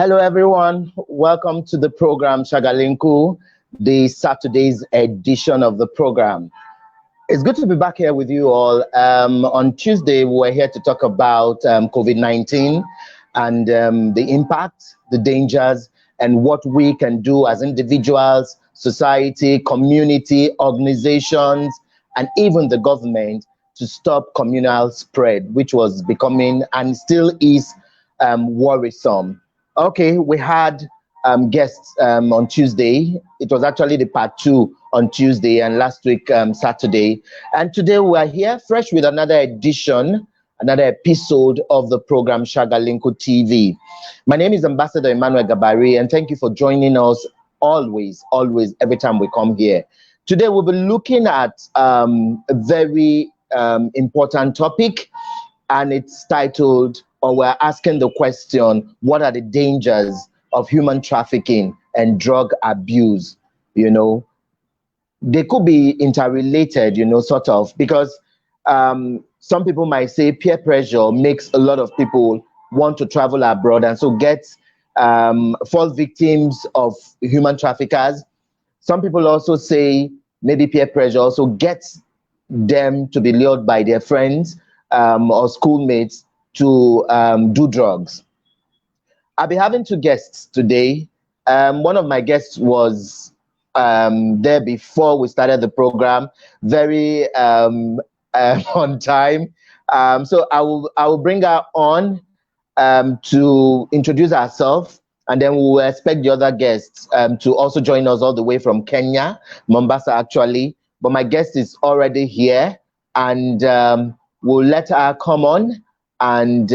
Hello, everyone. Welcome to the program Shagalinku, the Saturday's edition of the program. It's good to be back here with you all. On Tuesday, we were here to talk about COVID-19 and the impact, the dangers, and what we can do as individuals, society, community, organizations, and even the government to stop communal spread, which was becoming and still is worrisome. Okay, we had guests on Tuesday. It was actually the part 2 on Tuesday and last week Saturday. And today we are here fresh with another edition, another episode of the program Shagalinku TV. My name is Ambassador Emmanuel Gabari, and thank you for joining us always, every time we come here. Today we'll be looking at a very important topic, and it's titled, or we're asking the question, what are the dangers of human trafficking and drug abuse? You know, they could be interrelated, you know, sort of, because some people might say peer pressure makes a lot of people want to travel abroad and so get fall victims of human traffickers. Some people also say maybe peer pressure also gets them to be lured by their friends or schoolmates to do drugs. I'll be having 2 guests today. One of my guests was there before we started the program, very on time. So I will bring her on to introduce herself, and then we will expect the other guests to also join us all the way from Kenya, Mombasa actually. But my guest is already here, and we'll let her come on and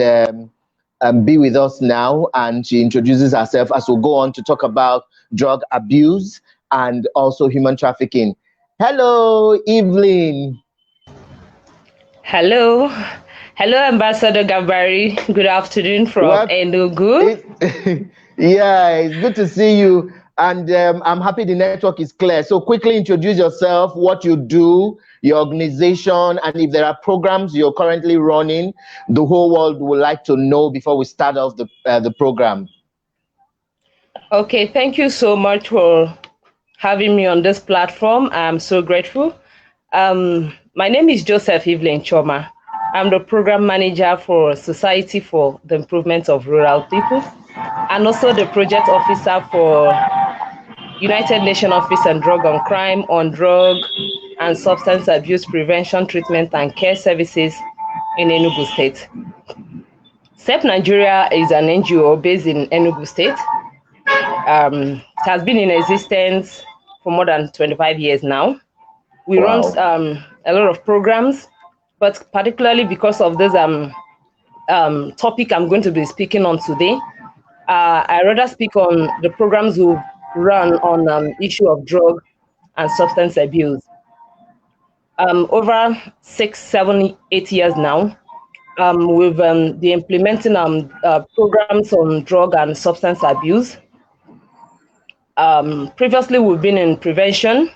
be with us now, and she introduces herself as we'll go on to talk about drug abuse and also human trafficking. Hello, Evelyn. Hello, Ambassador Gabari. Good afternoon from Enugu. Yeah, it's good to see you, and I'm happy the network is clear. So quickly introduce yourself, what you do, your organization, and if there are programs you're currently running, the whole world would like to know before we start off the program. Okay, thank you so much for having me on this platform. I'm so grateful. My name is Joseph Evelyn Chioma. I'm the program manager for Society for the Improvement of Rural People, and also the project officer for United Nations Office on Drug and Crime on Drug and Substance Abuse Prevention, Treatment and Care Services in Enugu State. SEP Nigeria is an NGO based in Enugu State. It has been in existence for more than 25 years now. We run a lot of programs, but particularly because of this topic I'm going to be speaking on today, I rather speak on the programs we run on issue of drug and substance abuse. Over 6, 7, 8 years now, we've been implementing programs on drug and substance abuse. Previously, we've been in prevention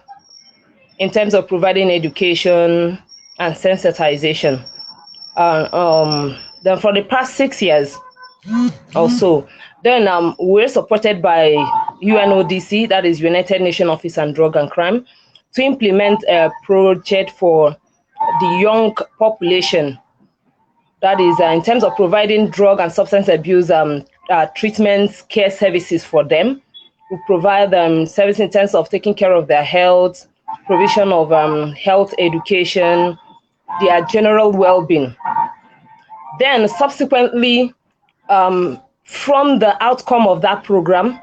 in terms of providing education and sensitization. Then for the past 6 years or so, then we're supported by UNODC, that is United Nations Office on Drug and Crime, to implement a project for the young population. That is in terms of providing drug and substance abuse treatments, care services for them. We provide them service in terms of taking care of their health, provision of health education, their general well-being. Then subsequently, from the outcome of that program,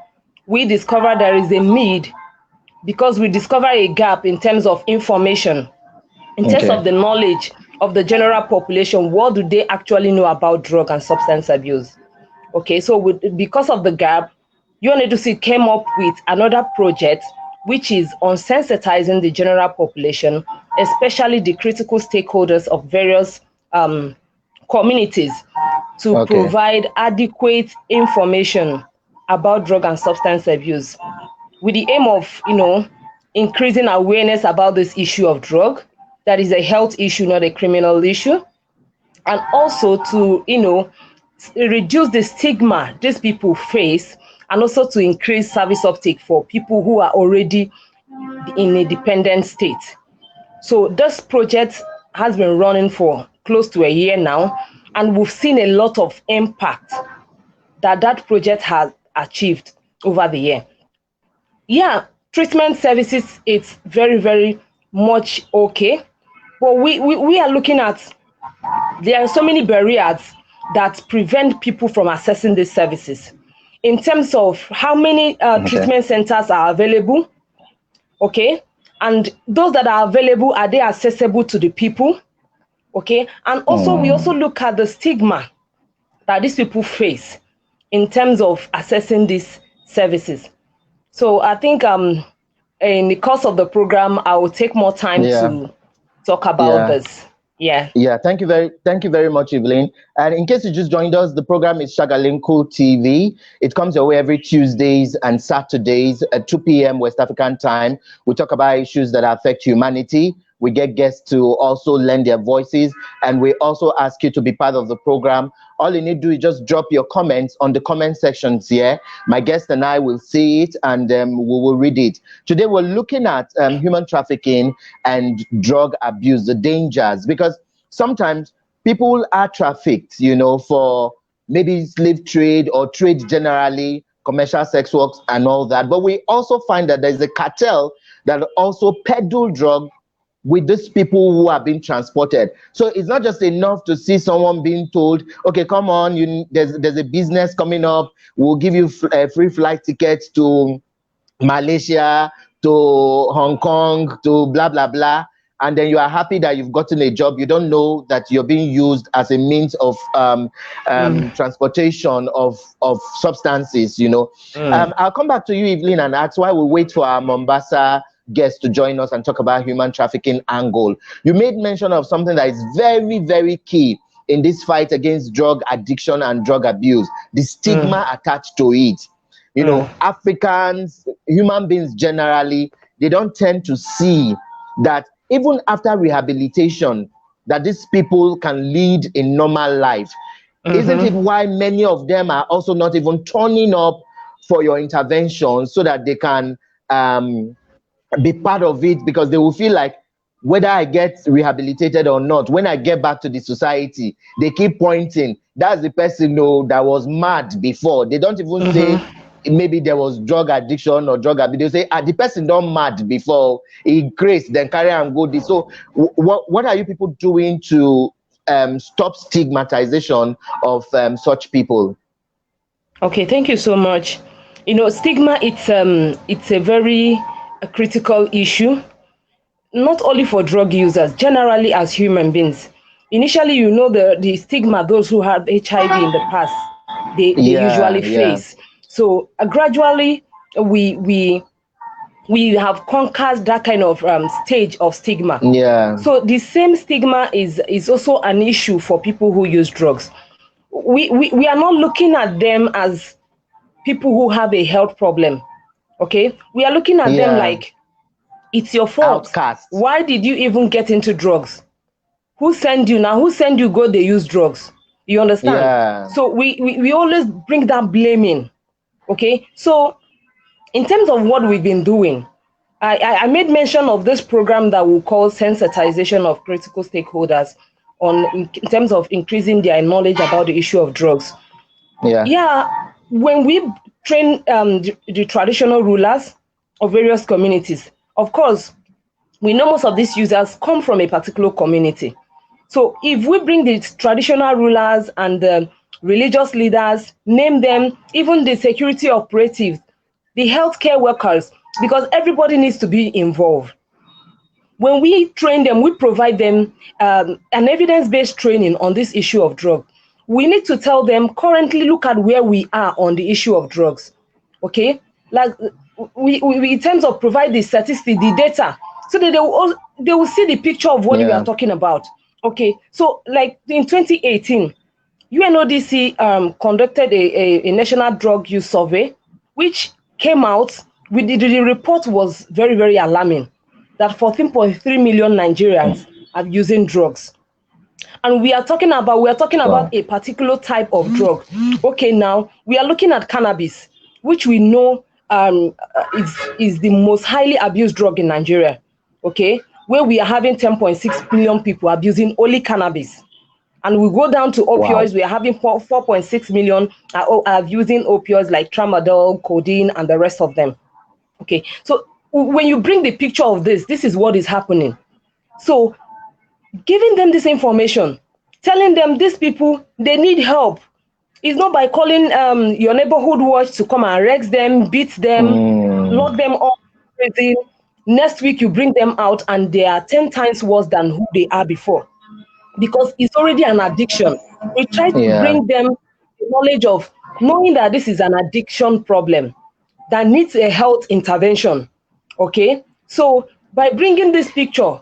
we discovered there is a need, because we discover a gap in terms of information, in terms of the knowledge of the general population. What do they actually know about drug and substance abuse? Okay, so because of the gap, UNODC came up with another project, which is on sensitizing the general population, especially the critical stakeholders of various communities, to provide adequate information about drug and substance abuse, with the aim of, increasing awareness about this issue of drug. That is a health issue, not a criminal issue. And also to, reduce the stigma these people face, and also to increase service uptake for people who are already in a dependent state. So this project has been running for close to a year now, and we've seen a lot of impact that project has achieved over the year. Yeah, treatment services, it's very, very much okay, but we are looking at, there are so many barriers that prevent people from accessing these services. In terms of how many treatment centers are available, okay, and those that are available, are they accessible to the people, okay, and also we also look at the stigma that these people face in terms of accessing these services. So I think in the course of the program, I will take more time to talk about this. Yeah. Thank you very much, Evelyn. And in case you just joined us, the program is Shagalinku TV. It comes your way every Tuesdays and Saturdays at 2 p.m. West African time. We talk about issues that affect humanity. We get guests to also lend their voices, and we also ask you to be part of the program. All you need to do is just drop your comments on the comment sections here. My guest and I will see it, and we will read it. Today we're looking at human trafficking and drug abuse, the dangers, because sometimes people are trafficked, you know, for maybe slave trade or trade generally, commercial sex works and all that. But we also find that there's a cartel that also peddle drugs with these people who are being transported. So it's not just enough to see someone being told, okay, come on, there's a business coming up, we'll give you free flight tickets to Malaysia, to Hong Kong, to blah, blah, blah. And then you are happy that you've gotten a job. You don't know that you're being used as a means of transportation of substances, you know. I'll come back to you, Evelyn, and ask why we wait for our Mombasa guests to join us and talk about human trafficking angle. You made mention of something that is very, very key in this fight against drug addiction and drug abuse, the stigma attached to it. You know, Africans, human beings generally, they don't tend to see that even after rehabilitation, that these people can lead a normal life. Isn't it why many of them are also not even turning up for your intervention so that they can be part of it, because they will feel like whether I get rehabilitated or not, when I get back to the society, they keep pointing, that's the person that was mad before. They don't even say maybe there was drug addiction or drug abuse. They say, the person don't mad before, he crazy, then carry and go this. So what are you people doing to stop stigmatization of such people? Okay, thank you so much. You know, stigma, it's a very critical issue, not only for drug users, generally as human beings. Initially, you know, the stigma those who have HIV in the past, they usually face. So gradually, we have conquered that kind of stage of stigma. So the same stigma is also an issue for people who use drugs. We are not looking at them as people who have a health problem. Okay, we are looking at them like, it's your fault. Outcast. Why did you even get into drugs? Who sent you? Now, who sent you go, they use drugs? You understand? So we always bring that blaming. Okay, so in terms of what we've been doing, I made mention of this program that we call sensitization of critical stakeholders in terms of increasing their knowledge about the issue of drugs. When we train the traditional rulers of various communities, of course, we know most of these users come from a particular community. So if we bring the traditional rulers and the religious leaders, name them, even the security operatives, the healthcare workers, because everybody needs to be involved. When we train them, we provide them an evidence-based training on this issue of drug. We need to tell them, currently look at where we are on the issue of drugs. Okay, like we in terms of provide the statistics, the data, so that they will see the picture of what we are talking about. Okay, so like in 2018, UNODC conducted a national drug use survey, which came out with the report was very, very alarming, that 14.3 million Nigerians are using drugs. And we are talking about a particular type of drug. Okay, now we are looking at cannabis, which we know is the most highly abused drug in Nigeria. Okay, where we are having 10.6 million people abusing only cannabis. And we go down to opioids, we are having 4.6 million are using opioids like tramadol, codeine, and the rest of them. Okay, so when you bring the picture of this is what is happening. So giving them this information, telling them these people, they need help. It's not by calling your neighborhood watch to come and arrest them, beat them, lock them up in prison. Next week you bring them out and they are 10 times worse than who they are before, because it's already an addiction. We try to bring them the knowledge of knowing that this is an addiction problem that needs a health intervention. Okay, so by bringing this picture,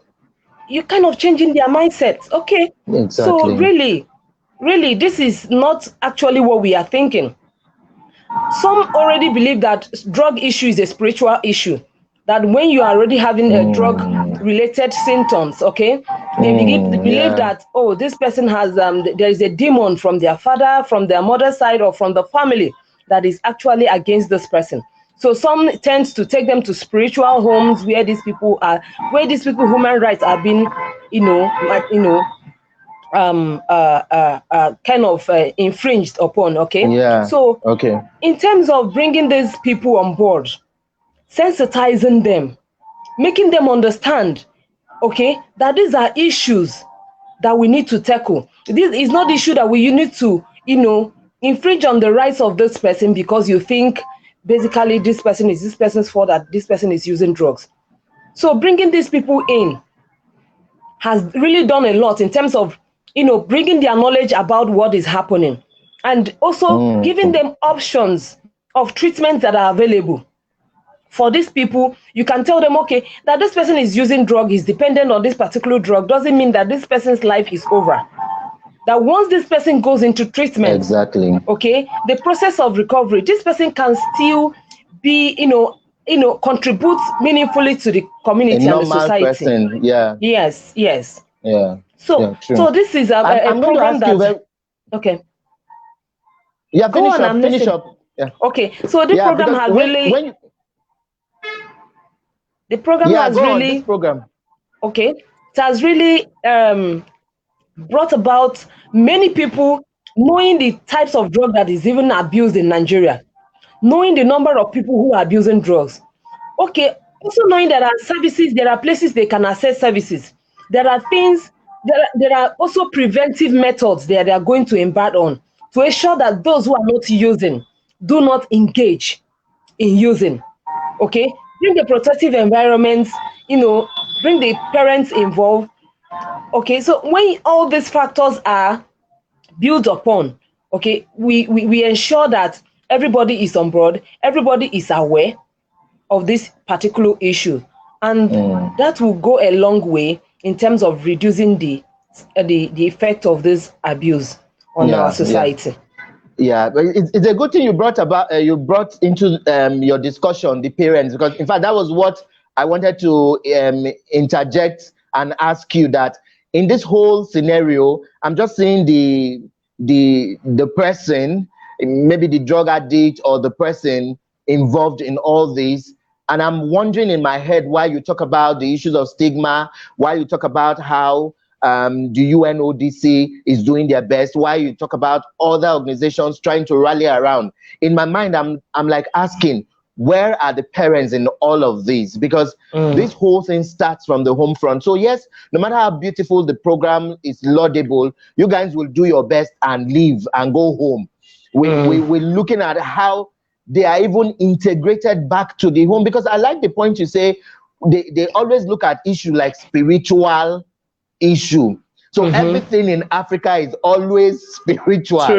you're kind of changing their mindset. Okay, so really, this is not actually what we are thinking. Some already believe that drug issue is a spiritual issue, that when you are already having a drug related symptoms, okay, they believe that, oh, this person has there is a demon from their father, from their mother's side, or from the family that is actually against this person. So some tends to take them to spiritual homes where these people human rights are being kind of infringed upon. Okay, so in terms of bringing these people on board, sensitizing them, making them understand, okay, that these are issues that we need to tackle. This is not the issue that we need to infringe on the rights of this person because you think basically this person's fault that this person is using drugs. So bringing these people in has really done a lot in terms of bringing their knowledge about what is happening, and also giving them options of treatment that are available for these people. You can tell them, okay, that this person is using drug, is dependent on this particular drug, doesn't mean that this person's life is over. That once this person goes into treatment, okay, the process of recovery, this person can still be, contribute meaningfully to the community and the society. Person, Yes. So this is a program that. Okay. Yeah, finish up. Yeah. Okay, so the program has really. The program has really. This program. Okay, it has really brought about many people knowing the types of drug that is even abused in Nigeria, knowing the number of people who are abusing drugs. Okay, also knowing there are services, there are places they can access services. There are things, there are also preventive methods that they are going to embark on to ensure that those who are not using do not engage in using. Okay, bring the protective environments, bring the parents involved. Okay, so when all these factors are built upon, okay, we ensure that everybody is on board, everybody is aware of this particular issue, and that will go a long way in terms of reducing the effect of this abuse on our society. Yeah, but it's a good thing you brought into your discussion the parents, because in fact that was what I wanted to interject and ask you, that in this whole scenario, I'm just seeing the person, maybe the drug addict or the person involved in all this, and I'm wondering in my head why you talk about the issues of stigma, why you talk about how the UNODC is doing their best, why you talk about other organizations trying to rally around. In my mind, I'm like asking, where are the parents in all of this? Because this whole thing starts from the home front. So yes, no matter how beautiful the program is, laudable, you guys will do your best and leave and go home. We're looking at how they are even integrated back to the home, because I like the point you say, they always look at issue like spiritual issue. So everything in Africa is always spiritual. A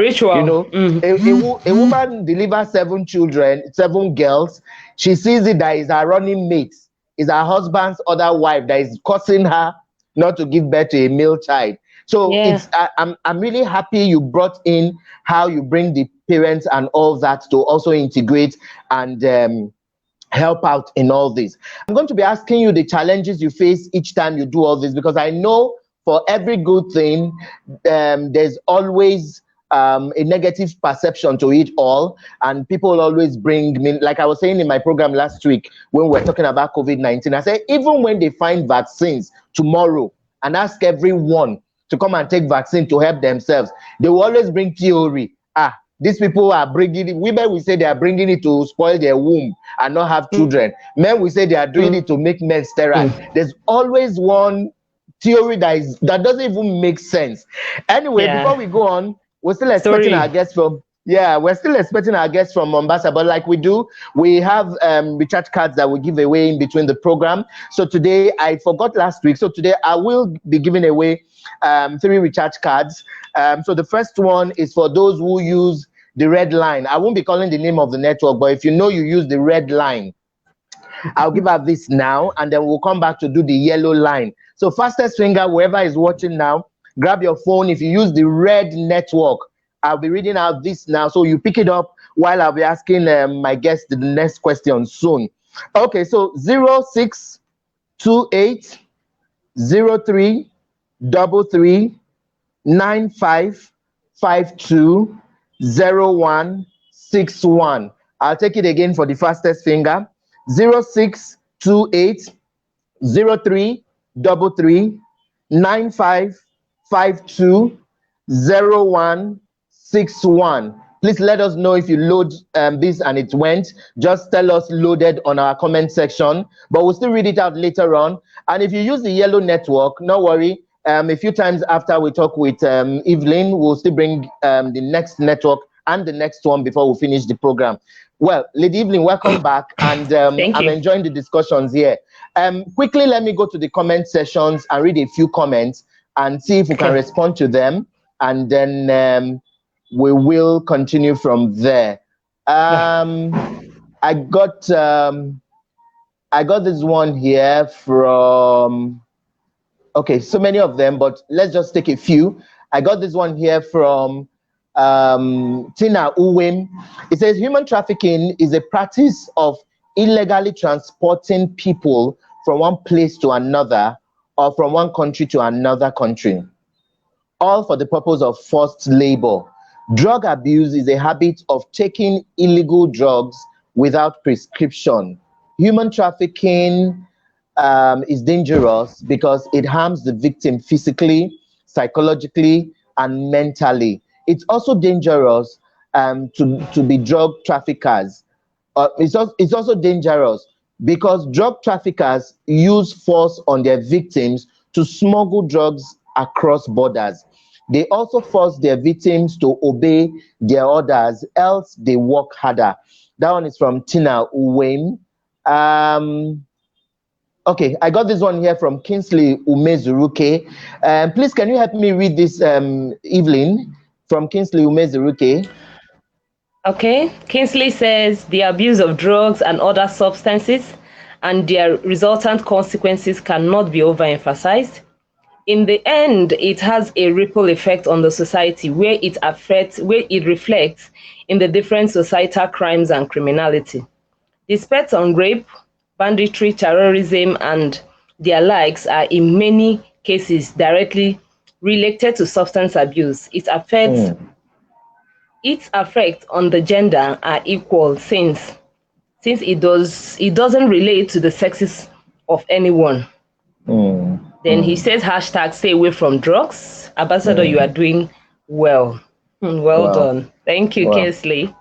woman delivers 7 children, 7 girls. She sees it that is her running mate, is her husband's other wife that is causing her not to give birth to a male child. So it's I'm really happy you brought in how you bring the parents and all that to also integrate and help out in all this. I'm going to be asking you the challenges you face each time you do all this, because I know for every good thing, there's always a negative perception to it all, and people always bring me, like I was saying in my program last week when we were talking about COVID-19, I said even when they find vaccines tomorrow and ask everyone to come and take vaccine to help themselves, they will always bring theory. These people are bringing it. Women will say they are bringing it to spoil their womb and not have children. Men will say they are doing it to make men sterile. There's always one theory that doesn't even make sense. Anyway, before we go on, we're still expecting our guests from Mombasa, but like we do, we have recharge cards that we give away in between the program. So today, I forgot last week, so today I will be giving away 3 recharge cards. So the first one is for those who use the red line. I won't be calling the name of the network, but if you know you use the red line, I'll give out this now, and then we'll come back to do the yellow line. So fastest finger, whoever is watching now, grab your phone. If you use the red network, I'll be reading out this now, so you pick it up while I'll be asking my guest the next question soon. Okay, so 0628 03 33 9552 0161. I'll take it again for the fastest finger. 0628 03 33 9552 0161. Please let us know if you load this and it went. Just tell us loaded on our comment section, but we'll still read it out later on. And if you use the yellow network, no worry. A few times after we talk with Evelyn, we'll still bring the next network and the next one before we finish the program. Well, Lady Evelyn, welcome back, and I'm enjoying the discussions here. Quickly, let me go to the comment sessions and read a few comments and see if we can respond to them, and then we will continue from there. I got this one here from, okay, so many of them, but let's just take a few. I got this one here from Tina Uwem. It says human trafficking is a practice of illegally transporting people from one place to another or from one country to another country, all for the purpose of forced labor. Drug abuse is a habit of taking illegal drugs without prescription. Human trafficking is dangerous because it harms the victim physically, psychologically, and mentally. It's also dangerous to be drug traffickers. It's also dangerous because drug traffickers use force on their victims to smuggle drugs across borders. They also force their victims to obey their orders, else they work harder. That one is from Tina Uwem. Okay, I got this one here from Kingsley Umezuruke. Please, can you help me read this, Evelyn, from Kingsley Umezuruke? Okay, Kingsley says the abuse of drugs and other substances and their resultant consequences cannot be overemphasized. In the end, it has a ripple effect on the society where it reflects in the different societal crimes and criminality. The spects on rape, banditry, terrorism, and their likes are in many cases directly related to substance abuse. Its effects on the gender are equal since it doesn't relate to the sexes of anyone. Then he says hashtag stay away from drugs. Ambassador, you are doing well. Well done. Thank you, Kingsley.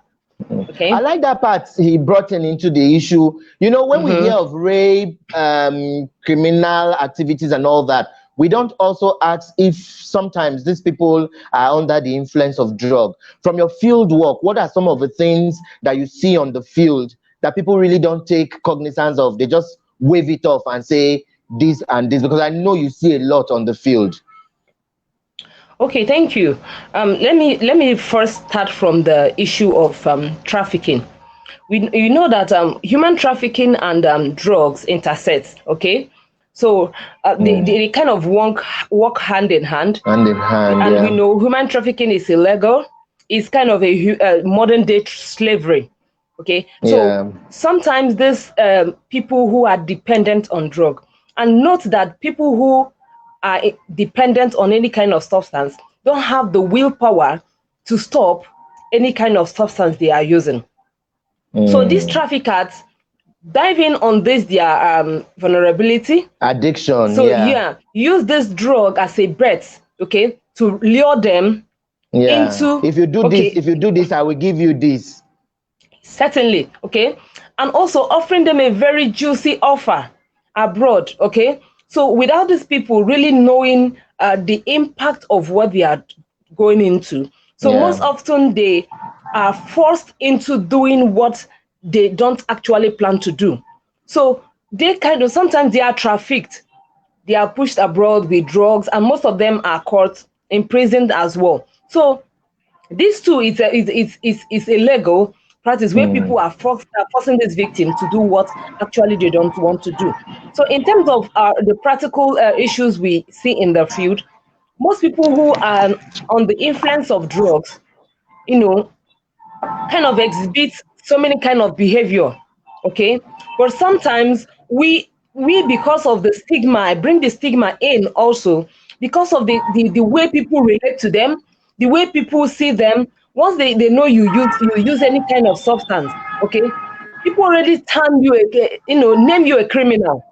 Okay. I like that part he brought into the issue. You know, when we hear of rape, criminal activities and all that, we don't also ask if sometimes these people are under the influence of drug. From your field work, what are some of the things that you see on the field that people really don't take cognizance of? They just wave it off and say this and this, because I know you see a lot on the field. Okay, thank you. Let me first start from the issue of trafficking. You know that human trafficking and drugs intersect. Okay, so they kind of work hand in hand. And we know human trafficking is illegal. It's kind of a modern day slavery. Okay, so sometimes these people who are dependent on drug, and note that people who are dependent on any kind of substance don't have the willpower to stop any kind of substance they are using. So these traffickers dive in on this their vulnerability, addiction. so use this drug as a bet, okay, to lure them into, if you do this, if you do this, I will give you this. Certainly, okay, and also offering them a very juicy offer abroad, okay. So without these people really knowing the impact of what they are going into, so most often they are forced into doing what they don't actually plan to do. So they kind of, sometimes they are trafficked, they are pushed abroad with drugs, and most of them are caught, imprisoned as well. So this too is a illegal practice where people are forcing this victim to do what actually they don't want to do. So in terms of the practical issues we see in the field, most people who are on the influence of drugs, kind of exhibit so many kind of behavior, okay? But sometimes we because of the stigma, I bring the stigma in also, because of the way people relate to them, the way people see them. Once they know you use any kind of substance, okay, people already term you name you a criminal.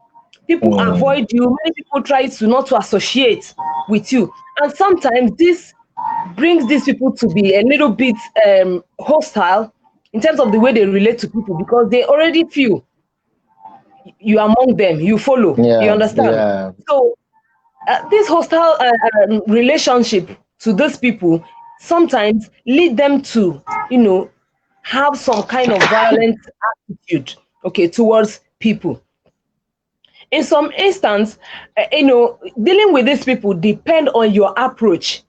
People avoid you. Many people try to not to associate with you, and sometimes this brings these people to be a little bit hostile in terms of the way they relate to people, because they already feel you are among them, you follow, you understand. So this hostile relationship to these people sometimes lead them to have some kind of violent attitude, okay, towards people. In some instance, dealing with these people depend on your approach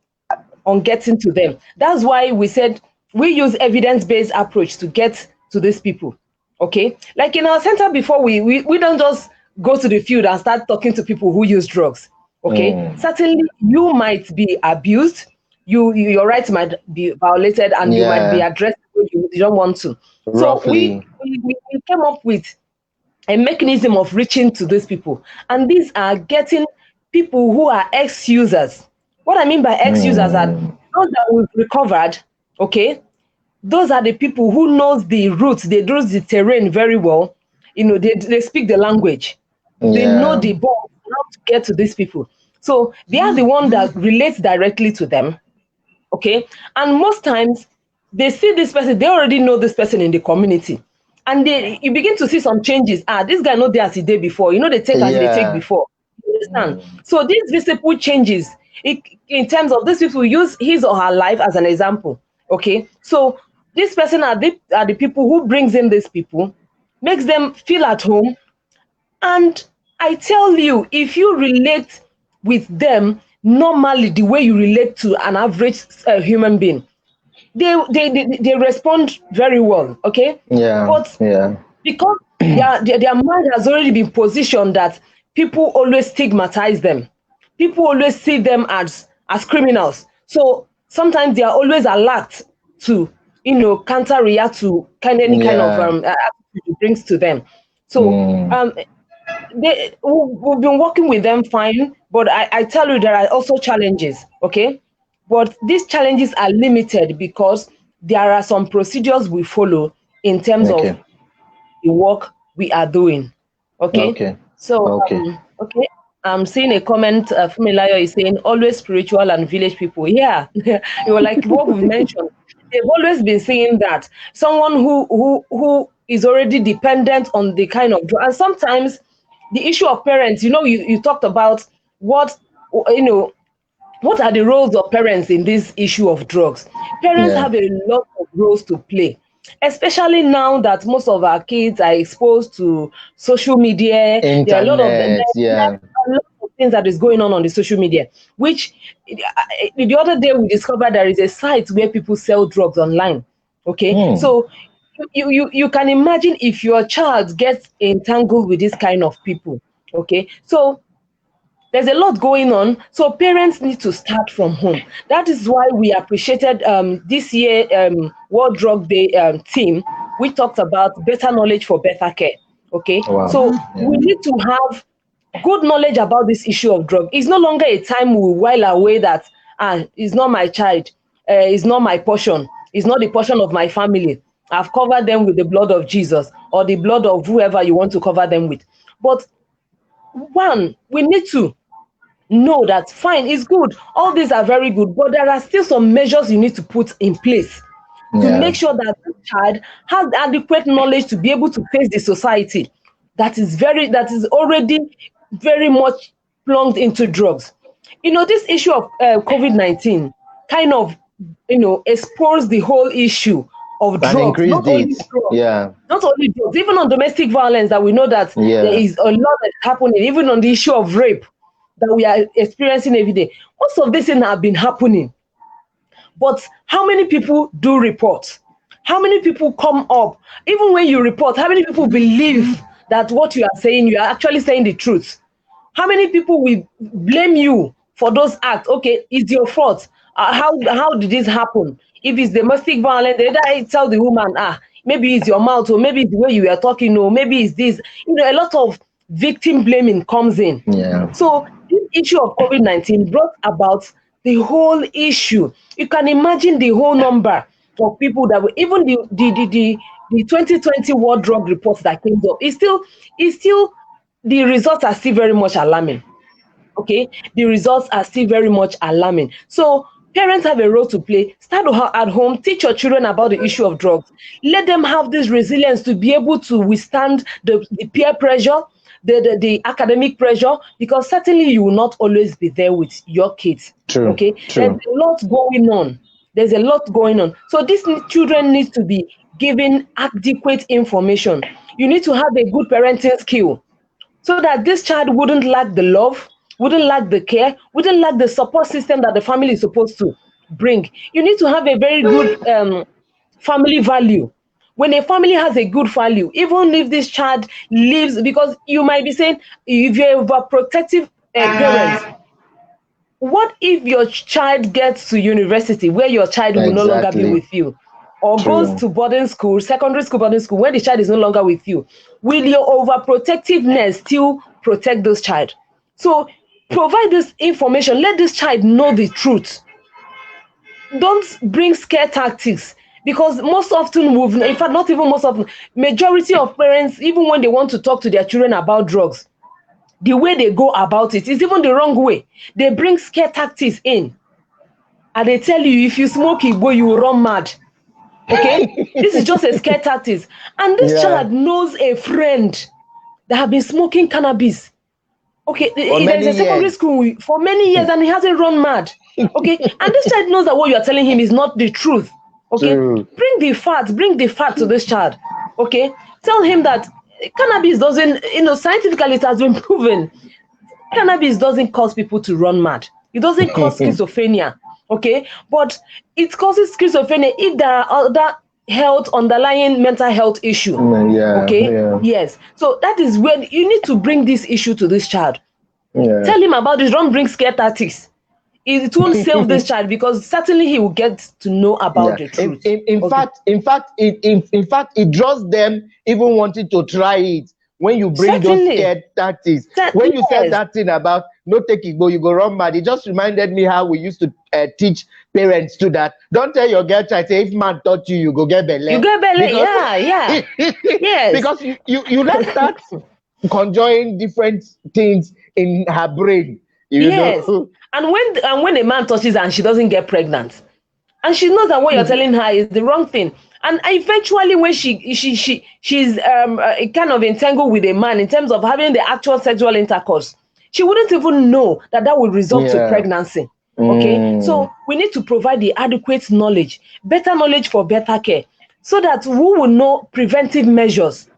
on getting to them. That's why we said we use evidence-based approach to get to these people. Okay, like in our center before, we don't just go to the field and start talking to people who use drugs. Okay, certainly you might be abused, your rights might be violated, and you might be addressed when you don't want to. So we came up with a mechanism of reaching to these people, and these are getting people who are ex-users. What I mean by ex-users are those that we've recovered, okay? Those are the people who knows the routes, they know the terrain very well. They speak the language. They know the ball, how to get to these people. So they are the one that relates directly to them, okay? And most times they see this person, they already know this person in the community. And you begin to see some changes. This guy not there as he did before. They take as they take before. You understand? So these visible changes, in terms of these people, use his or her life as an example. Okay, so this person are the people who brings in these people, makes them feel at home. And I tell you, if you relate with them normally, the way you relate to an average human being, they respond very well, okay? But because their mind has already been positioned that people always stigmatize them, people always see them as criminals. So sometimes they are always alert to counter react to any kind of attitude it brings to them. So we've been working with them fine, but I tell you, there are also challenges, okay? But these challenges are limited because there are some procedures we follow in terms of the work we are doing, okay? So, okay, I'm seeing a comment, Fumilayo is saying, always spiritual and village people. Yeah, like what we mentioned, they've always been saying that. Someone who is already dependent on the kind of drug, and sometimes the issue of parents, you talked about what are the roles of parents in this issue of drugs. Parents have a lot of roles to play, especially now that most of our kids are exposed to social media. Internet, there are a lot of things that is going on the social media, which the other day we discovered there is a site where people sell drugs online. Okay, so you can imagine if your child gets entangled with this kind of people. Okay, so there's a lot going on, so parents need to start from home. That is why we appreciated this year World Drug Day team. We talked about better knowledge for better care. Okay, so we need to have good knowledge about this issue of drug. It's no longer a time we while away that it's not my child, it's not my portion, it's not the portion of my family. I've covered them with the blood of Jesus or the blood of whoever you want to cover them with. But one, we need to know that fine, it's good. All these are very good, but there are still some measures you need to put in place to make sure that the child has adequate knowledge to be able to face the society that is already very much plunged into drugs. This issue of COVID-19 kind of, exposed the whole issue of drugs, not only drugs, not only drugs, even on domestic violence that we know that there is a lot that's happening, even on the issue of rape that we are experiencing every day. Most of these things have been happening. But how many people do report? How many people come up? Even when you report, how many people believe that what you are saying, you are actually saying the truth? How many people will blame you for those acts? Okay, it's your fault. How did this happen? If it's domestic violence, they tell the woman, maybe it's your mouth, or maybe it's the way you are talking, or maybe it's this. A lot of victim blaming comes in. So this issue of COVID-19 brought about the whole issue. You can imagine the whole number of people that were, even the 2020 World Drug Report that came up, it's still the results are still very much alarming. Okay, the results are still very much alarming. So parents have a role to play. Start at home, teach your children about the issue of drugs. Let them have this resilience to be able to withstand the peer pressure, the academic pressure, because certainly you will not always be there with your kids. True. There's a lot going on. So these children need to be given adequate information. You need to have a good parenting skill so that this child wouldn't lack the love, wouldn't lack the care, wouldn't lack the support system that the family is supposed to bring. You need to have a very good family value. When a family has a good value, even if this child lives, because you might be saying, if you're overprotective parents, what if your child gets to university where your child will no longer be with you? Or goes to boarding school, secondary school, boarding school, where the child is no longer with you? Will your overprotectiveness still protect this child? So provide this information. Let this child know the truth. Don't bring scare tactics, because most often, in fact, not even most often, majority of parents, even when they want to talk to their children about drugs, the way they go about it is even the wrong way. They bring scare tactics in, and they tell you, if you smoke Igbo, you will run mad. Okay, this is just a scare tactics. And this child knows a friend that have been smoking cannabis. Okay, there's a secondary school for many years, and he hasn't run mad. Okay, and this child knows that what you are telling him is not the truth. Okay, bring the fact to this child. Okay, tell him that cannabis doesn't, scientifically it has been proven, cannabis doesn't cause people to run mad. It doesn't cause schizophrenia. Okay, but it causes schizophrenia if there are other underlying mental health issue. Yes. So that is when you need to bring this issue to this child. Tell him about this. Don't bring scare tactics. It won't save this child, because certainly he will get to know about the truth. In fact, it draws them even wanting to try it when you bring those scared tactics. When you said that thing about no take Igbo, you go run mad, it just reminded me how we used to teach parents to that. Don't tell your girl child, say if man taught you, you go get belle. You get belle, yes. Because you let start conjoining different things in her brain. You know? And when a man touches her and she doesn't get pregnant, and she knows that what you're telling her is the wrong thing, and eventually when she's kind of entangled with a man in terms of having the actual sexual intercourse, she wouldn't even know that will result to pregnancy. Okay, so we need to provide the adequate knowledge, better knowledge for better care, so that we will know preventive measures.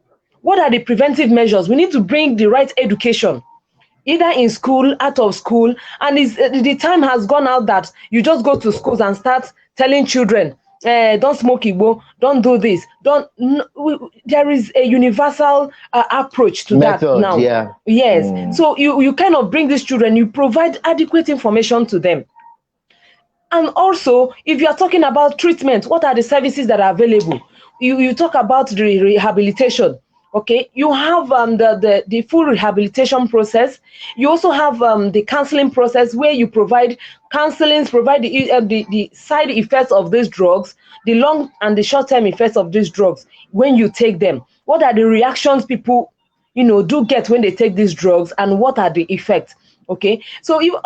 What are the preventive measures? We need to bring the right education, either in school, out of school, and the time has gone out that you just go to schools and start telling children, don't smoke Igbo, don't do this, there is a universal approach to that now. Yes. So you kind of bring these children, you provide adequate information to them. And also, if you are talking about treatment, what are the services that are available? You talk about the rehabilitation. Okay, you have the full rehabilitation process. You also have the counseling process, where you provide counseling, provide the side effects of these drugs, the long and the short-term effects of these drugs when you take them. What are the reactions people do get when they take these drugs, and what are the effects? Okay, so you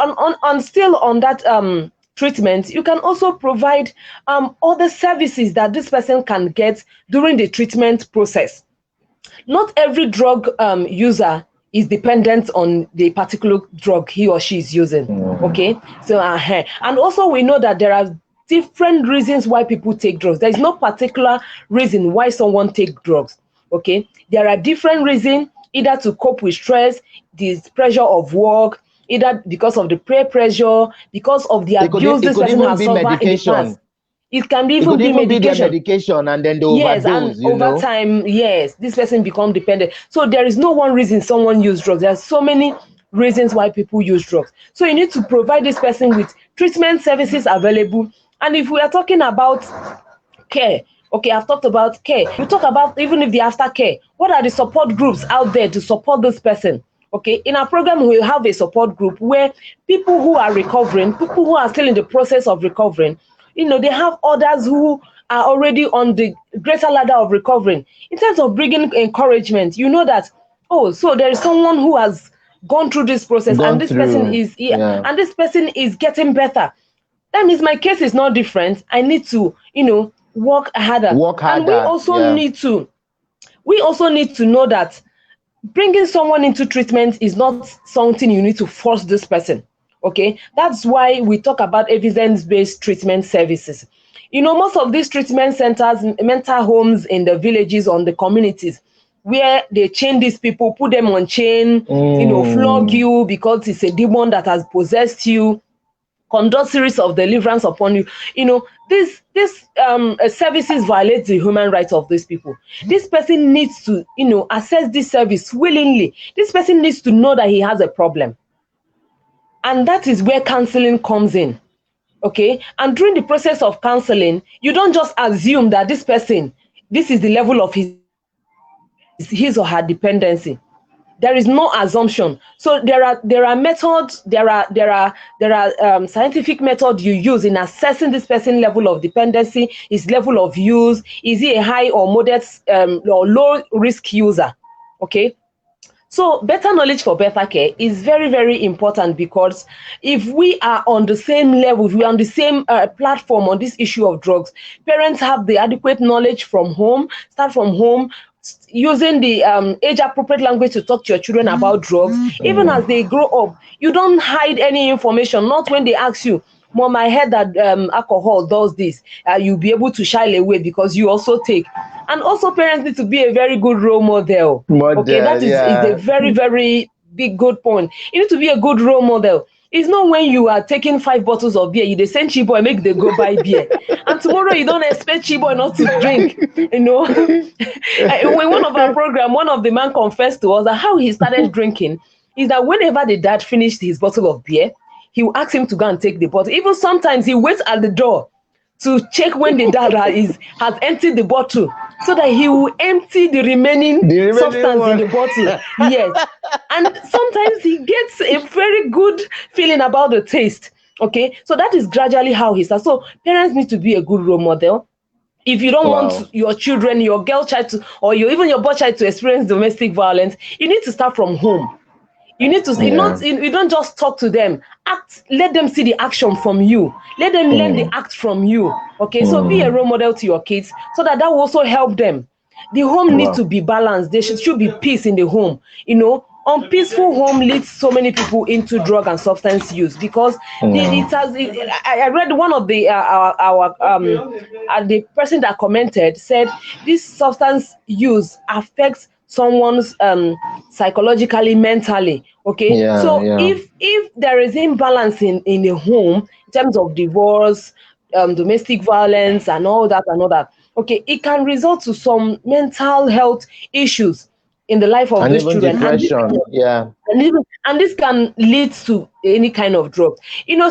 still on that treatment, you can also provide other services that this person can get during the treatment process. Not every drug user is dependent on the particular drug he or she is using. Okay, so and also we know that there are different reasons why people take drugs. There is no particular reason why someone takes drugs. Okay, there are different reasons, either to cope with stress, the pressure of work, either because of the peer pressure, because of the abuse this person has suffered in the past. It can even be medication. Their medication, and then they yes, overdose, and over time, yes, this person become dependent. So there is no one reason someone use drugs. There are so many reasons why people use drugs. So you need to provide this person with treatment services available. And if we are talking about care, okay, I've talked about care. We talk about even if the aftercare, what are the support groups out there to support this person? Okay, in our program, we'll have a support group where people who are recovering, people who are still in the process of recovering, they have others who are already on the greater ladder of recovering. In terms of bringing encouragement, that, oh, so there is someone who has gone through this process, person is and this person is getting better. That means my case is not different. I need to, work harder. And we also need to know that bringing someone into treatment is not something you need to force this person. Okay, that's why we talk about evidence-based treatment services. Most of these treatment centers, mental homes in the villages, on the communities, where they chain these people, put them on chain, flog you because it's a demon that has possessed you, conduct series of deliverance upon you. This services violate the human rights of these people. This person needs to, access this service willingly. This person needs to know that he has a problem. And that is where counseling comes in. Okay, and during the process of counseling, you don't just assume that this person, this is the level of his or her dependency. There is no assumption. So there are methods, there are scientific methods you use in assessing this person's level of dependency, his level of use. Is he a high or moderate or low risk user? Okay. So better knowledge for better care is very, very important, because if we are on the same level, if we are on the same platform on this issue of drugs, parents have the adequate knowledge from home, start from home, using the age-appropriate language to talk to your children about drugs. Even as they grow up, you don't hide any information, not when they ask you, Mom, I heard that alcohol does this. You'll be able to shy away because you also take. And also parents need to be a very good role model. Okay, that is a very, very big good point. You need to be a good role model. It's not when you are taking 5 bottles of beer, you send Chiboy, make them go buy beer. And tomorrow you don't expect Chiboy not to drink, When one of our program, one of the man confessed to us that how he started drinking is that whenever the dad finished his bottle of beer, he will ask him to go and take the bottle. Even sometimes he waits at the door to check when the dad has emptied the bottle, so that he will empty the remaining substance in the bottle. Yes. And sometimes he gets a very good feeling about the taste. Okay. So that is gradually how he starts. So parents need to be a good role model. If you don't want your children, your girl child or even your boy child to experience domestic violence, you need to start from home. You need to you don't just talk to them. Act. Let them see the action from you. Let them learn the act from you. Okay, so be a role model to your kids, so that will also help them. The home needs to be balanced. There should be peace in the home. Unpeaceful home leads so many people into drug and substance use, because I read one of the the person that commented said this substance use affects someone's psychologically, mentally. Okay, if there is imbalance in the home in terms of divorce, domestic violence, and all that, okay, it can result to some mental health issues in the life of these children. Depression, and this can lead to any kind of drug.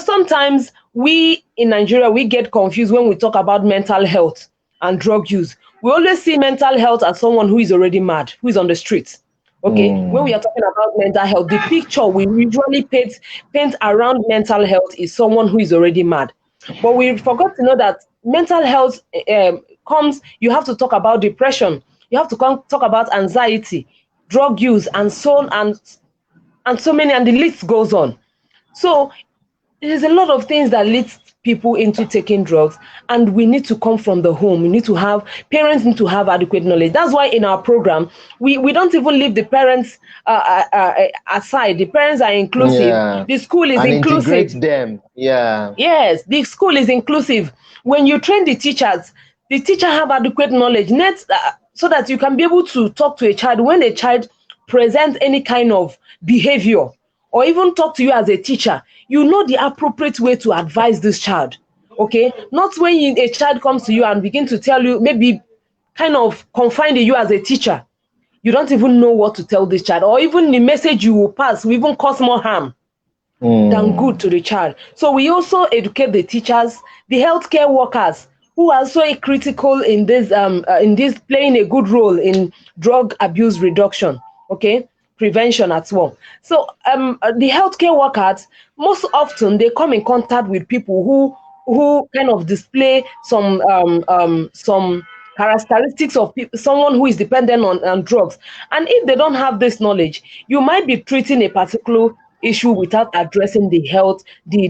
Sometimes we in Nigeria, we get confused when we talk about mental health. and drug use, we always see mental health as someone who is already mad, who is on the streets. Okay, when we are talking about mental health, the picture we usually paint around mental health is someone who is already mad. But we forgot to know that mental health comes, you have to talk about depression, you have to talk about anxiety, drug use, and so on, and so many, and the list goes on. So there's a lot of things that leads people into taking drugs, and we need to come from the home. We need to have, parents need to have adequate knowledge. That's why in our program, we don't even leave the parents aside. The parents are inclusive. Yeah. The school is and inclusive. integrate them. Yeah. Yes, the school is inclusive. When you train the teachers have adequate knowledge, so that you can be able to talk to a child when a child presents any kind of behavior, or even talk to you as a teacher, you know the appropriate way to advise this child. Okay, not when a child comes to you and begin to tell you, maybe kind of confine you as a teacher, you don't even know what to tell this child, or even the message you will pass will even cause more harm than good to the child. So we also educate the teachers, the healthcare workers, who are so critical in this playing a good role in drug abuse reduction, okay, prevention as well. So the healthcare workers, most often they come in contact with people who kind of display some characteristics of someone who is dependent on drugs. And if they don't have this knowledge, you might be treating a particular issue without addressing the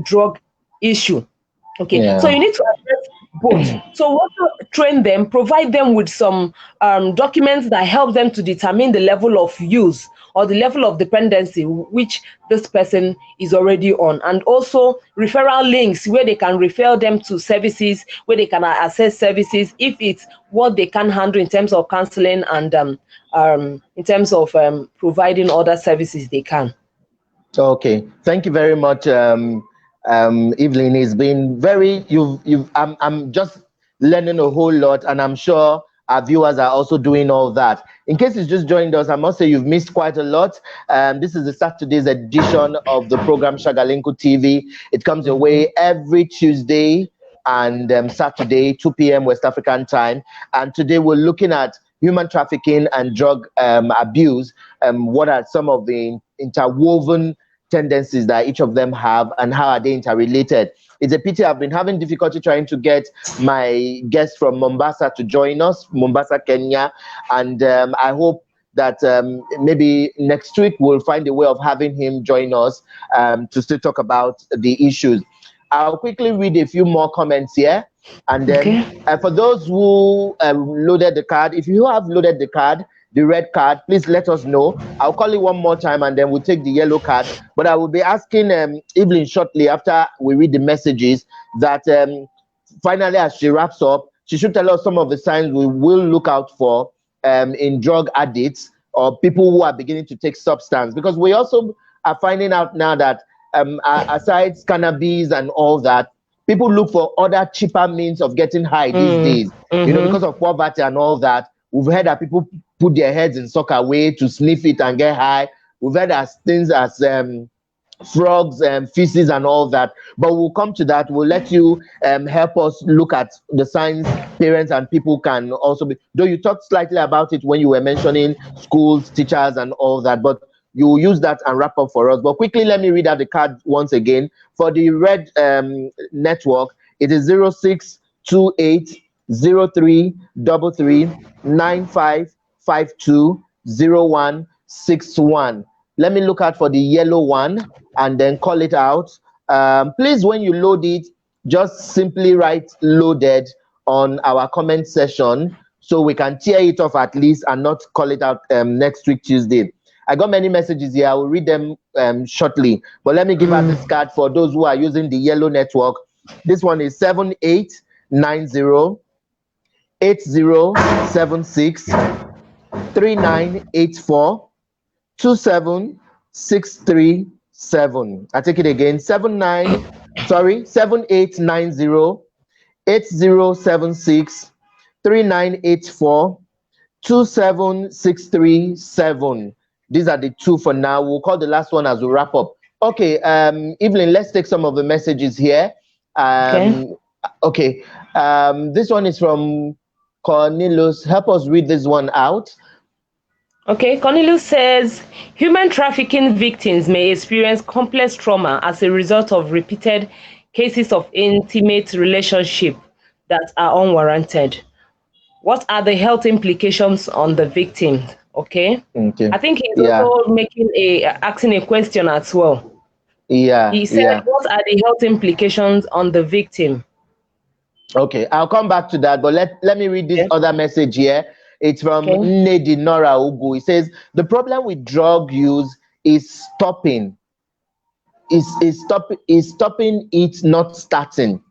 drug issue. Okay, Yeah. so you need to address both. So we also train them, provide them with some documents that help them to determine the level of use or the level of dependency which this person is already on, and also referral links where they can refer them to services, where they can access services if it's what they can handle in terms of counseling and in terms of providing other services they can. Okay, thank you very much, Evelyn. It's been very, I'm just learning a whole lot, and I'm sure our viewers are also doing all that. In case you just joined us, I must say you've missed quite a lot. This is the Saturday's edition of the program Shagalinku TV. It comes your way every Tuesday and Saturday, 2 p.m. West African time. And today we're looking at human trafficking and drug abuse. What are some of the interwoven tendencies that each of them have, and how are they interrelated? It's a pity I've been having difficulty trying to get my guest from Mombasa to join us, Mombasa, Kenya, and I hope that maybe next week we'll find a way of having him join us to still talk about the issues. I'll quickly read a few more comments here, and then for those who loaded the card, if you have loaded the card, the red card, please let us know. I'll call it one more time and then we'll take the yellow card. But I will be asking Evelyn shortly after we read the messages that finally, as she wraps up, she should tell us some of the signs we will look out for in drug addicts or people who are beginning to take substance. Because we also are finding out now that aside cannabis and all that, people look for other cheaper means of getting high these days. You know, because of poverty and all that. We've heard that people put their heads in sock away to sniff it and get high. We've heard things as frogs and feces and all that. But we'll come to that. We'll let you help us look at the signs parents and people can also be. Though you talked slightly about it when you were mentioning schools, teachers, and all that. But you use that and wrap up for us. But quickly, let me read out the card once again. For the red network, it is 0628 033395520161. Let me look out for the yellow one and then call it out. Please, when you load it, just simply write loaded on our comment section so we can tear it off at least and not call it out next week Tuesday. I got many messages here. I will read them shortly. But let me give out this card for those who are using the yellow network. This one is 7890 8076 3984 27637. I take it again. 7890 8076 3984 27637. These are the two for now. We'll call the last one as we wrap up. Okay, Evelyn, let's take some of the messages here. Okay. This one is from Cornelius, help us read this one out. Okay, Cornelius says, human trafficking victims may experience complex trauma as a result of repeated cases of intimate relationship that are unwarranted. What are the health implications on the victim? Okay. Okay. I think he's Yeah. also asking a question as well. Yeah. He said, Yeah. what are the health implications on the victim? Okay, I'll come back to that, but let me read this other message here. It's from Nedi Nora Ugu. It says, the problem with drug use is stopping it, not starting.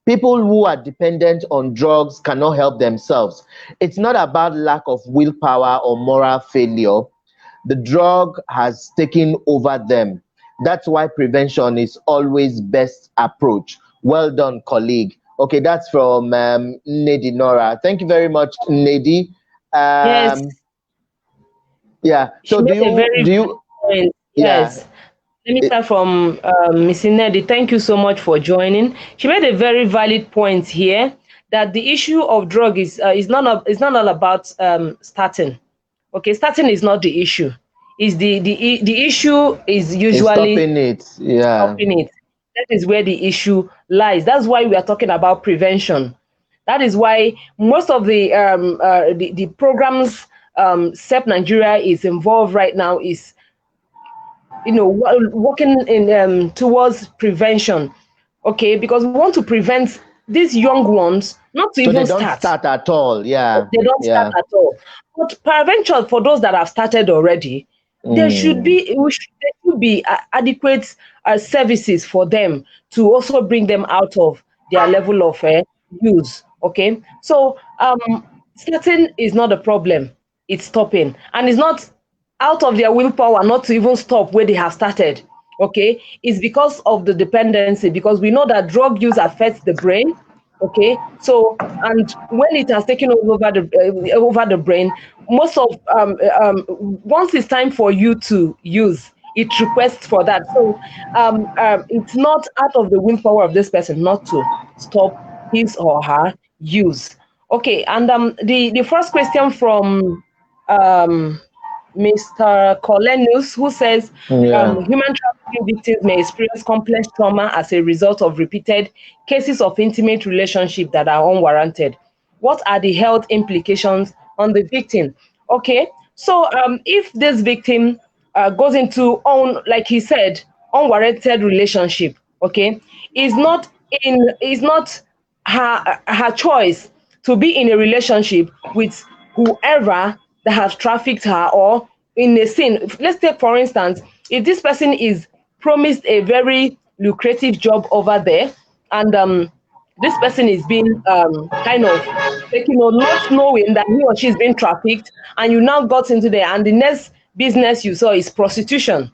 People who are dependent on drugs cannot help themselves. It's not about lack of willpower or moral failure. The drug has taken over them. That's why prevention is always best approach. Well done, colleague. Okay, that's from Nedi Nora. Thank you very much, Nedi. Yes. Yeah. She So made a very do you good point. yeah. Yes. Let me start from Ms. Nedi. Thank you so much for joining. She made a very valid point here that the issue of drug is not all about starting. Okay, starting is not the issue. Is the issue is usually stopping it. Yeah. stopping it. That is where the issue lies. That's why we are talking about prevention. That is why most of the programs SEP Nigeria is involved right now is working in towards prevention. Okay, because we want to prevent these young ones not to So even they don't start at all. Yeah. They don't start at all. But prevention for those that have started already, there should be adequate services for them to also bring them out of their level of use. Okay, so starting is not a problem; it's stopping, and it's not out of their willpower not to even stop where they have started. Okay, it's because of the dependency, because we know that drug use affects the brain. Okay, so and when it has taken over the brain, most of once it's time for you to use, it requests for that. So it's not out of the willpower of this person not to stop his or her use. Okay, and the first question from Mr. Colenus, who says human trafficking victims may experience complex trauma as a result of repeated cases of intimate relationship that are unwarranted. What are the health implications on the victim? Okay, so if this victim goes into like he said, unwarranted relationship, okay, is not her choice to be in a relationship with whoever that has trafficked her or in a sin. Let's take, for instance, if this person is promised a very lucrative job over there, and this person is being kind of taking on, not knowing that he or she is being trafficked, and you now got into there, and the next business you saw is prostitution.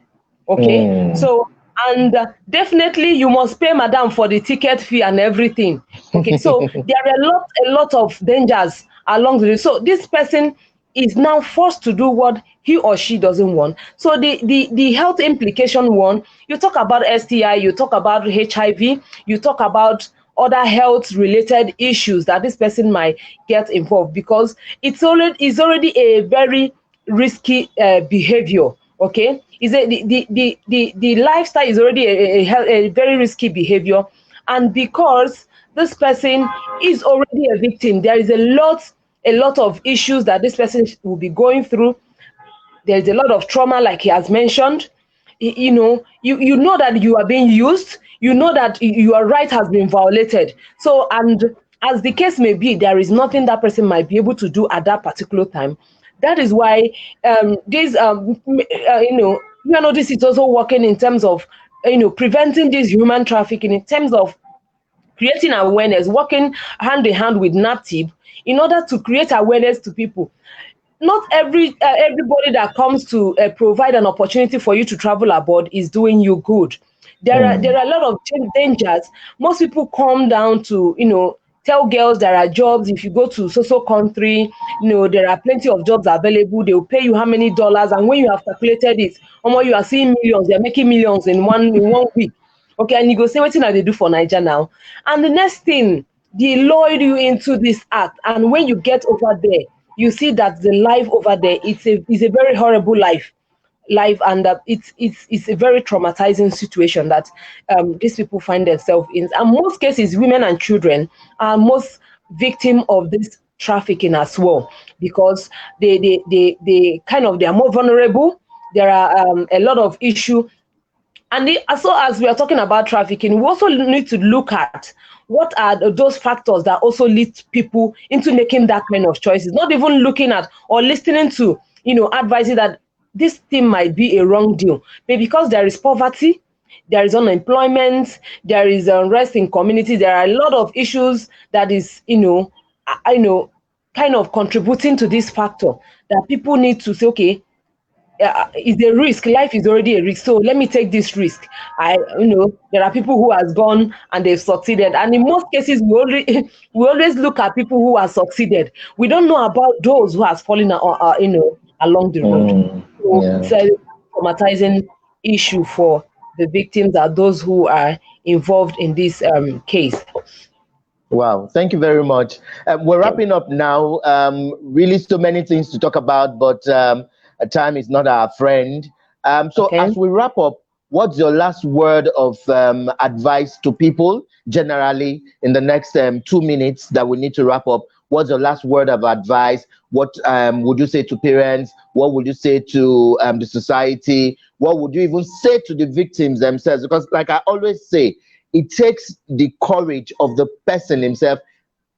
Okay, so and definitely you must pay madam for the ticket fee and everything. Okay, so there are a lot of dangers along the way. So this person is now forced to do what he or she doesn't want. So the health implication one, you talk about STI, you talk about HIV, you talk about other health related issues that this person might get involved, because it's already a very risky behavior. Okay, is the lifestyle is already a very risky behavior, and because this person is already a victim, there is a lot of issues that this person will be going through. There is a lot of trauma, like he has mentioned. You know that you are being used, you know that your right has been violated. So, and as the case may be, there is nothing that person might be able to do at that particular time. That is why this is also working in terms of preventing this human trafficking, in terms of creating awareness, working hand in hand with NAPTIP in order to create awareness to people. Not everybody that comes to provide an opportunity for you to travel abroad is doing you good. There are a lot of dangers. Most people come down to tell girls there are jobs. If you go to so country, there are plenty of jobs available. They will pay you how many dollars, and when you have calculated it, you are seeing millions. They're making millions in one week. Okay, and you go say, what thing they do for Niger now? And the next thing they lured you into this act, and when you get over there, you see that the life over there is a very horrible life, and it's a very traumatizing situation that these people find themselves in. And most cases, women and children are most victim of this trafficking as well, because they kind of, they are more vulnerable. There are a lot of issue. And so as we are talking about trafficking, we also need to look at what are those factors that also lead people into making that kind of choices, not even looking at or listening to, advising that this thing might be a wrong deal. But because there is poverty, there is unemployment, there is unrest in community, there are a lot of issues that is, kind of contributing to this factor, that people need to say, okay, is a risk. Life is already a risk, so let me take this risk. There are people who has gone and they've succeeded, and in most cases, we always look at people who have succeeded. We don't know about those who has fallen, along the road. So it's a traumatizing issue for the victims and those who are involved in this case. Wow, thank you very much. We're wrapping up now. Really, so many things to talk about, but time is not our friend. So as we wrap up, what's your last word of advice to people generally in the next 2 minutes that we need to wrap up? What's your last word of advice? What would you say to parents? What would you say to the society? What would you even say to the victims themselves? Because like I always say, it takes the courage of the person himself.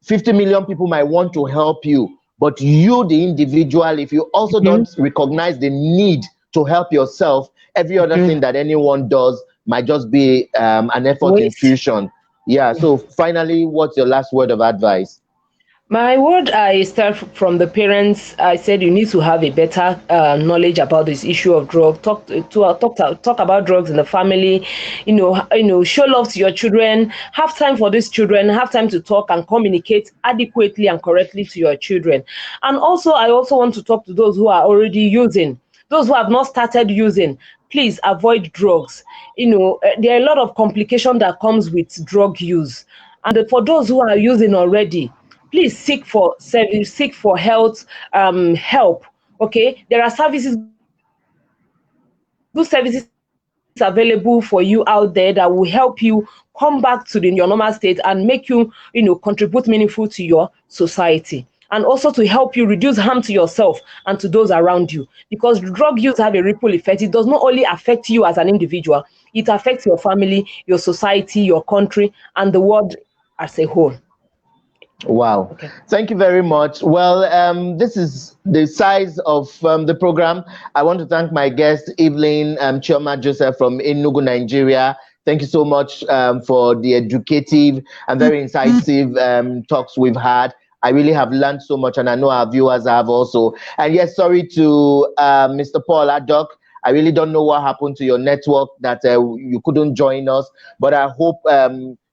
50 million people might want to help you, but you, the individual, if you also don't recognize the need to help yourself, every other thing that anyone does might just be an effort in fusion. Yeah. So finally, what's your last word of advice? My word, I start from the parents. I said you need to have a better knowledge about this issue of drugs. Talk about drugs in the family. Show love to your children. Have time for these children. Have time to talk and communicate adequately and correctly to your children. And also, I also want to talk to those who are already using. Those who have not started using, please avoid drugs. There are a lot of complications that comes with drug use. And for those who are using already, please seek for service, seek for health help. Okay, there are good services available for you out there that will help you come back to your normal state and make you, contribute meaningful to your society, and also to help you reduce harm to yourself and to those around you. Because drug use have a ripple effect. It does not only affect you as an individual, it affects your family, your society, your country, and the world as a whole. Wow. Okay. Thank you very much. Well, this is the size of the program. I want to thank my guest, Evelyn Chioma Joseph from Enugu, Nigeria. Thank you so much for the educative and very incisive talks we've had. I really have learned so much, and I know our viewers have also. And yes, sorry to Mr. Paul Adok. I really don't know what happened to your network that you couldn't join us, but I hope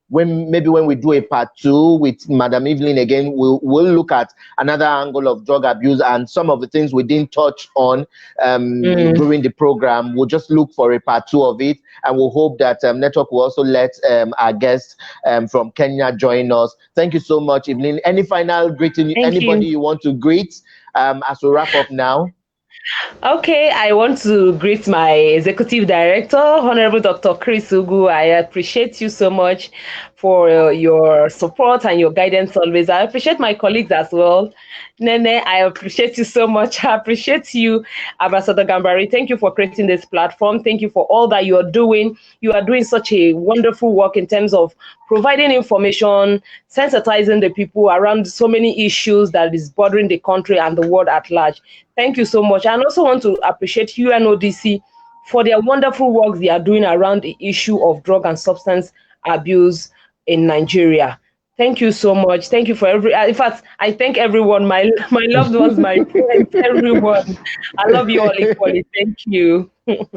when we do a part 2 with Madam Evelyn again, we'll look at another angle of drug abuse and some of the things we didn't touch on during the program. We'll just look for a part 2 of it, and we'll hope that network will also let our guests from Kenya join us. Thank you so much, Evelyn. Any final greeting? Anybody you want to greet as we wrap up now? Okay, I want to greet my executive director, Honorable Dr. Chris Ugu. I appreciate you so much for your support and your guidance always. I appreciate my colleagues as well. Nene, I appreciate you so much. I appreciate you, Ambassador Gambari. Thank you for creating this platform. Thank you for all that you are doing. You are doing such a wonderful work in terms of providing information, sensitizing the people around so many issues that is bothering the country and the world at large. Thank you so much. And I also want to appreciate UNODC for their wonderful work they are doing around the issue of drug and substance abuse in Nigeria. Thank you so much. Thank you for in fact, I thank everyone, my loved ones, my friends, everyone. I love you all equally. Thank you.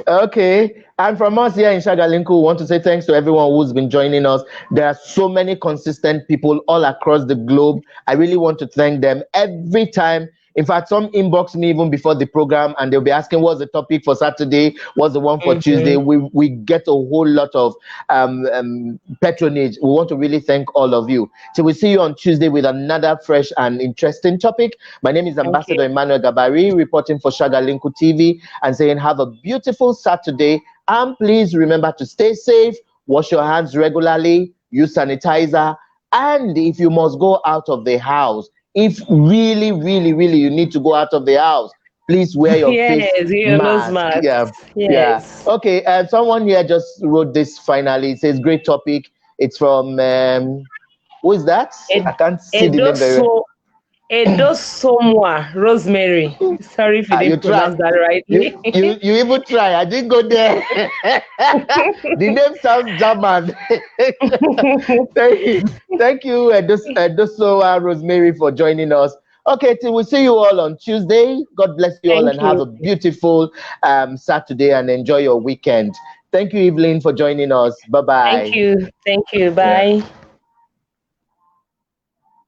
Okay. And from us here in Shagalinku, we want to say thanks to everyone who's been joining us. There are so many consistent people all across the globe. I really want to thank them every time. In fact, some inbox me even before the program, and they'll be asking, what's the topic for Saturday? What's the one for Tuesday? We get a whole lot of patronage. We want to really thank all of you. So we'll see you on Tuesday with another fresh and interesting topic. My name is Ambassador Emmanuel Gabari, reporting for Shagalinku TV, and saying have a beautiful Saturday. And please remember to stay safe, wash your hands regularly, use sanitizer, and if you must go out of the house, if really, really, really you need to go out of the house, please wear your face mask. Yeah. Okay, someone here just wrote this finally. It says, great topic. It's from, who is that? I can't see the name very well. Edosomwa Rosemary. Sorry if you didn't pronounce that rightly. You even try. I didn't go there. The name sounds German. Thank you, Edosowa Rosemary, for joining us. Okay, till we see you all on Tuesday. God bless you all and have a beautiful Saturday and enjoy your weekend. Thank you, Evelyn, for joining us. Bye-bye. Thank you. Bye. Yeah.